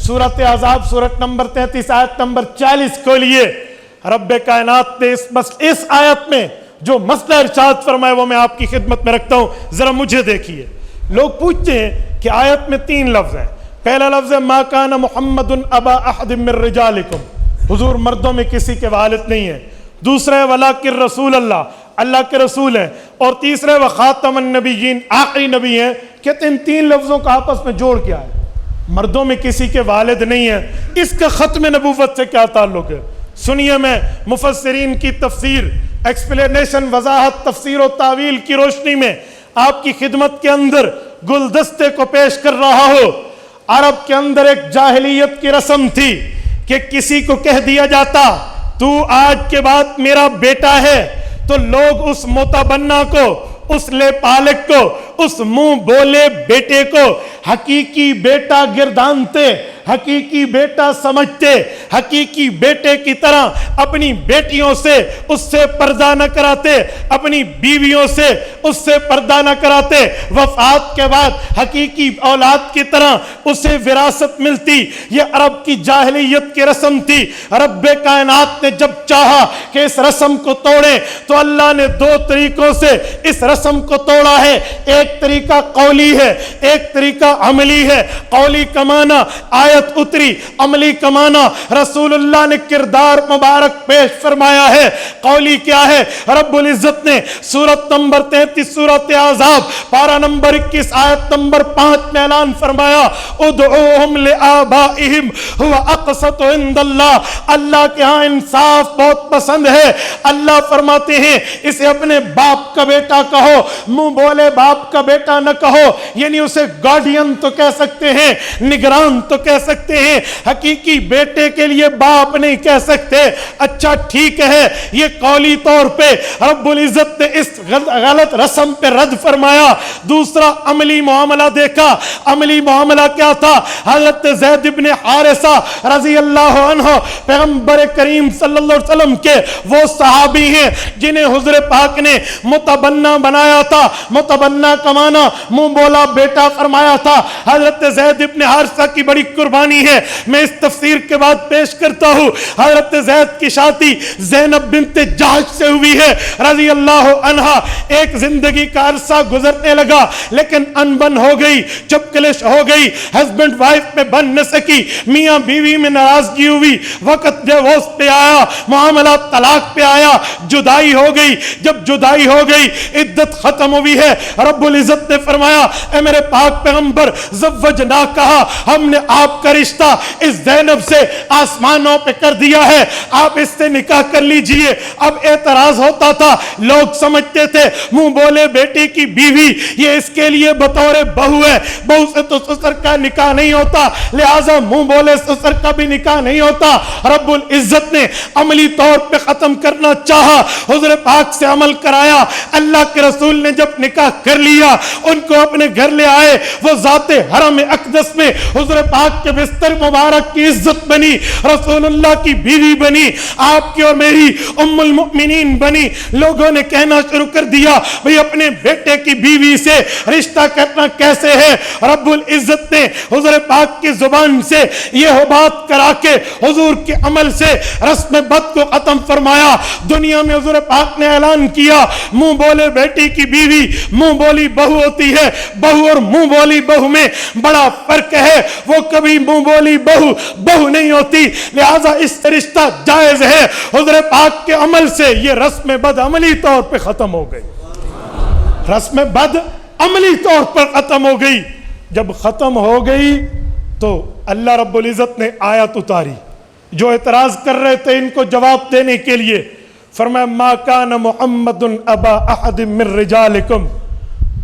سورۃ احزاب سورت نمبر 33 آیت نمبر 40 کو لیے رب کائنات نے اس آیت میں جو مسئلہ ارشاد فرمایا وہ میں آپ کی خدمت میں رکھتا ہوں، ذرا مجھے دیکھیے۔ لوگ پوچھتے ہیں کہ آیت میں 3 لفظ ہیں۔ پہلا لفظ ہے ما کان محمد ابا احد من رجالکم، حضور مردوں میں کسی کے والد نہیں ہیں۔ دوسرا ہے ولکن رسول اللہ، اللہ کے رسول ہیں۔ اور تیسرا ہے وخاتم النبیین، آخری نبی ہیں۔ کہتے ہیں ان 3 لفظوں کا آپس میں جوڑ کیا ہے؟ مردوں میں کسی کے والد نہیں ہیں، اس کا ختم نبوت سے کیا تعلق ہے؟ سنیے، میں مفسرین کی تفسیر، ایکسپلینیشن، وضاحت، تفسیر و تعویل کی روشنی میں آپ کی خدمت کے اندر گلدستے کو پیش کر رہا ہوں۔ عرب کے اندر ایک جاہلیت کی رسم تھی کہ کسی کو کہہ دیا جاتا تو آج کے بعد میرا بیٹا ہے، تو لوگ اس متبنہ کو، اس لے پالک کو، اس منہ بولے بیٹے کو حقیقی بیٹا گردانتے، حقیقی بیٹا سمجھتے، حقیقی بیٹے کی طرح اپنی بیٹیوں سے اس سے پردہ نہ کراتے، اپنی بیویوں سے اس سے پردہ نہ کراتے۔ وفات کے بعد حقیقی اولاد کی طرح اسے وراثت ملتی۔ یہ عرب کی جاہلیت کی رسم تھی۔ رب کائنات نے جب چاہا کہ اس رسم کو توڑے تو اللہ نے 2 طریقوں سے اس رسم کو توڑا ہے۔ ایک طریقہ قولی ہے، ایک طریقہ عملی ہے۔ قولی کا معنی آیت اتری، عملی کا معنی رسول اللہ نے کردار مبارک پیش فرمایا ہے۔ قولی کیا ہے؟ رب العزت نے سورت نمبر 33 سورت احزاب پارہ نمبر 21 آیت نمبر 5 میں اعلان فرمایا ادعوہم لآبائہم هو اقسط عند اللہ، اللہ کے ہاں انصاف بہت پسند ہے۔ اللہ فرماتے ہیں اسے اپنے باپ کا بیٹا کہو، منہ بولے باپ کا بیٹا نہ کہو، یعنی اسے گارڈین تو کہہ سکتے ہیں، نگران تو کہہ سکتے ہیں، حقیقی بیٹے کے لیے باپ نہیں کہہ سکتے۔ اچھا ٹھیک ہے، یہ قولی طور پہ رب العزت نے اس غلط رسم پہ رد فرمایا۔ دوسرا عملی معاملہ دیکھا۔ عملی معاملہ کیا تھا؟ حضرت زید بن حارثہ رضی اللہ عنہ پیغمبر کریم صلی اللہ علیہ وسلم کے وہ صحابی ہیں جنہیں حضور پاک نے متبنہ بنایا تھا۔ متبنہ کا معنی منہ بولا بیٹا فرمایا تھا۔ حضرت زید بن حارثہ کی بڑی قربانی ہے، میں اس تفسیر کے بعد پیش کرتا ہوں۔ حضرت زید کی شادی زینب بنت جہش سے ہوئی ہے رضی اللہ عنہ۔ ایک زندگی کا عرصہ گزرنے لگا لیکن انبن ہو گئی، جب کلش ہو گئی، ہسبینڈ وائف میں بن نہ سکی، میاں بیوی میں ناراضگی ہوئی، وقت ڈیورس پہ آیا، معاملہ طلاق پہ آیا، جدائی ہو گئی۔ جب جدائی ہو گئی، عدت ختم ہوئی ہے، رب العزت نے فرمایا اے میرے پاک پیغمبر زوجنا کہا، ہم نے آپ کا رشتہ اس زینب سے آسمانوں پہ کر دیا ہے، آپ اس سے نکاح کر لیجئے۔ اب اعتراض ہوتا تھا، لوگ سمجھتے تھے منہ بولے بیٹی کی بیوی یہ اس کے لیے بطور بہو ہے، بہو سے تو سسر کا نکاح نہیں ہوتا، لہٰذا منہ بولے سسر کا بھی نکاح نہیں ہوتا۔ رب العزت نے عملی طور پہ ختم کرنا چاہا، حضور پاک سے عمل کرایا۔ اللہ کے رسول نے جب نکاح کر لیا، ان کو اپنے گھر لے آئے، وہ ذات حرم اقدس میں حضور پاک کے بستر مبارک کی عزت بنی، رسول اللہ کی بیوی بنی، آپ کی اور میری ام المؤمنین بنی۔ لوگوں نے کہنا شروع کر دیا بھئی اپنے بیٹے کی بیوی سے رشتہ کرنا کیسے ہے؟ رب العزت نے حضور پاک کی زبان سے یہ بات کرا کے حضور کے عمل سے رسم بد کو ختم فرمایا۔ دنیا میں حضور پاک نے اعلان کیا منہ بولے بیٹی کی بیوی منہ بولی بہو ہوتی ہے، بہو اور منہ بولی بہو میں بڑا فرق ہے، وہ کبھی منہ بولی بہو بہو نہیں ہوتی، لہذا اس سے رشتہ جائز ہے۔ حضور پاک کے عمل سے یہ رسم بد عملی طور پہ ختم ہو گئی، رسم بد عملی طور پر ختم ہو گئی۔ جب ختم ہو گئی تو اللہ رب العزت نے آیت اتاری، جو اعتراض کر رہے تھے ان کو جواب دینے کے لیے۔ فرمایا ما کان محمد ابا احد من رجالکم،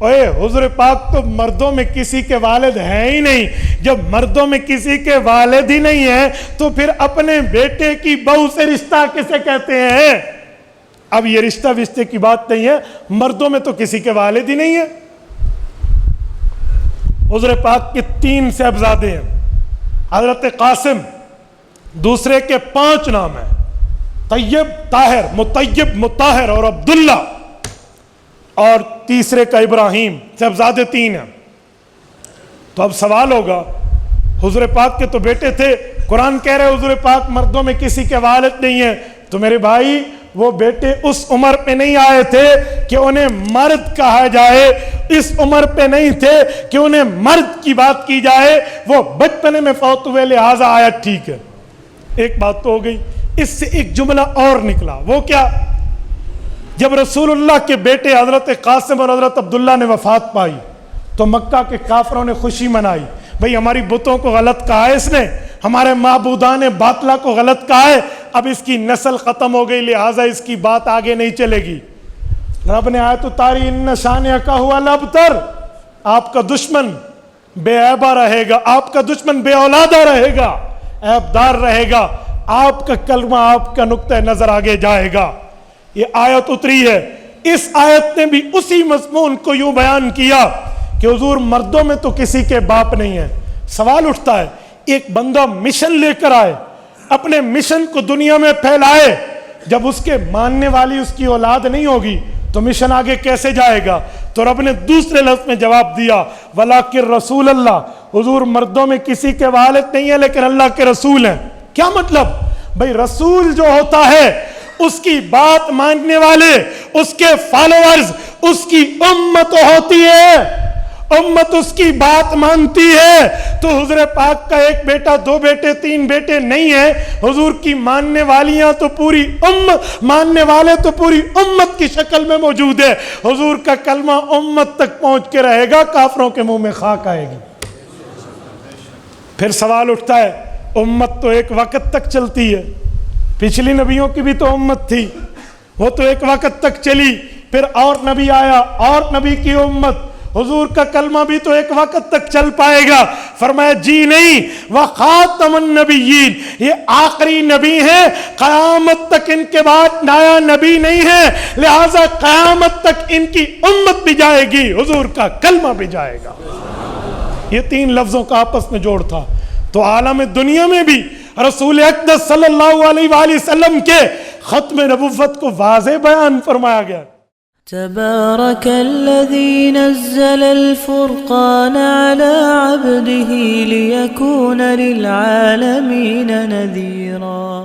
اوے حضور پاک تو مردوں میں کسی کے والد ہیں ہی نہیں۔ جب مردوں میں کسی کے والد ہی نہیں ہیں تو پھر اپنے بیٹے کی بہو سے رشتہ کسے کہتے ہیں؟ اب یہ رشتہ وشتے کی بات نہیں ہے، مردوں میں تو کسی کے والد ہی نہیں ہے۔ حضور پاک کے 3 صاحبزادے ہیں، حضرت قاسم، دوسرے کے 5 نام ہیں، طیب، طاہر، مطیب، مطاہر اور عبداللہ، اور تیسرے کا ابراہیم۔ صاحبزادے 3 ہیں۔ تو اب سوال ہوگا حضور پاک کے تو بیٹے تھے، قرآن کہہ رہے حضور پاک مردوں میں کسی کے والد نہیں ہیں، تو میرے بھائی وہ بیٹے اس عمر پہ نہیں آئے تھے کہ انہیں مرد کہا جائے، اس عمر پہ نہیں تھے کہ انہیں مرد کی بات کی جائے، وہ بچپنے میں فوت ہوئے، لہٰذا آیت ٹھیک ہے۔ ایک بات تو ہو گئی، اس سے ایک جملہ اور نکلا، وہ کیا؟ جب رسول اللہ کے بیٹے حضرت قاسم اور حضرت عبداللہ نے وفات پائی تو مکہ کے کافروں نے خوشی منائی، بھئی ہماری بتوں کو غلط کہا ہے اس نے، ہمارے معبودان باطلہ کو غلط کہا ہے، اب اس کی نسل ختم ہو گئی، لہٰذا اس کی بات آگے نہیں چلے گی۔ رب نے آیت اتاری، ان شانئک ھو الابتر، آپ کا دشمن بے عیبہ رہے گا، آپ کا دشمن بے اولادہ رہے گا، عیب دار رہے گا، آپ کا کلمہ، آپ کا نقطہ نظر آگے جائے گا۔ یہ آیت اتری ہے، اس آیت نے بھی اسی مضمون کو یوں بیان کیا کہ حضور مردوں میں تو کسی کے باپ نہیں ہے۔ سوال اٹھتا ہے، ایک بندہ مشن لے کر آئے، اپنے مشن کو دنیا میں پھیلائے، جب اس کے ماننے والی اس کی اولاد نہیں ہوگی تو مشن آگے کیسے جائے گا؟ تو رب نے دوسرے لفظ میں جواب دیا، وَلَٰكِن رسول اللہ، حضور مردوں میں کسی کے والد نہیں ہے لیکن اللہ کے رسول ہیں۔ کیا مطلب؟ بھئی رسول جو ہوتا ہے اس کی بات ماننے والے، اس کے فالوورز، اس کی امت ہوتی ہے، امت اس کی بات مانتی ہے۔ تو حضور پاک کا ایک بیٹا، دو بیٹے، تین بیٹے نہیں ہے، حضور کی ماننے والیاں تو پوری امت، ماننے والے تو پوری امت کی شکل میں موجود ہے۔ حضور کا کلمہ امت تک پہنچ کے رہے گا، کافروں کے منہ میں خاک آئے گی۔ پھر سوال اٹھتا ہے، امت تو ایک وقت تک چلتی ہے، پچھلی نبیوں کی بھی تو امت تھی، وہ تو ایک وقت تک چلی، پھر اور نبی آیا، اور نبی کی امت، حضور کا کلمہ بھی تو ایک وقت تک چل پائے گا۔ فرمایا جی نہیں، وخاتم النبیین، یہ آخری نبی ہیں، قیامت تک ان کے بعد نیا نبی نہیں ہے، لہٰذا قیامت تک ان کی امت بھی جائے گی، حضور کا کلمہ بھی جائے گا۔ یہ تین لفظوں کا آپس میں جوڑ تھا۔ تو عالم دنیا میں بھی رسول اقدس صلی اللہ علیہ وآلہ وسلم کے ختم نبوت کو واضح بیان فرمایا گیا۔ تبارك الذي نزل الفرقان على عبده ليكون للعالمين نذيرا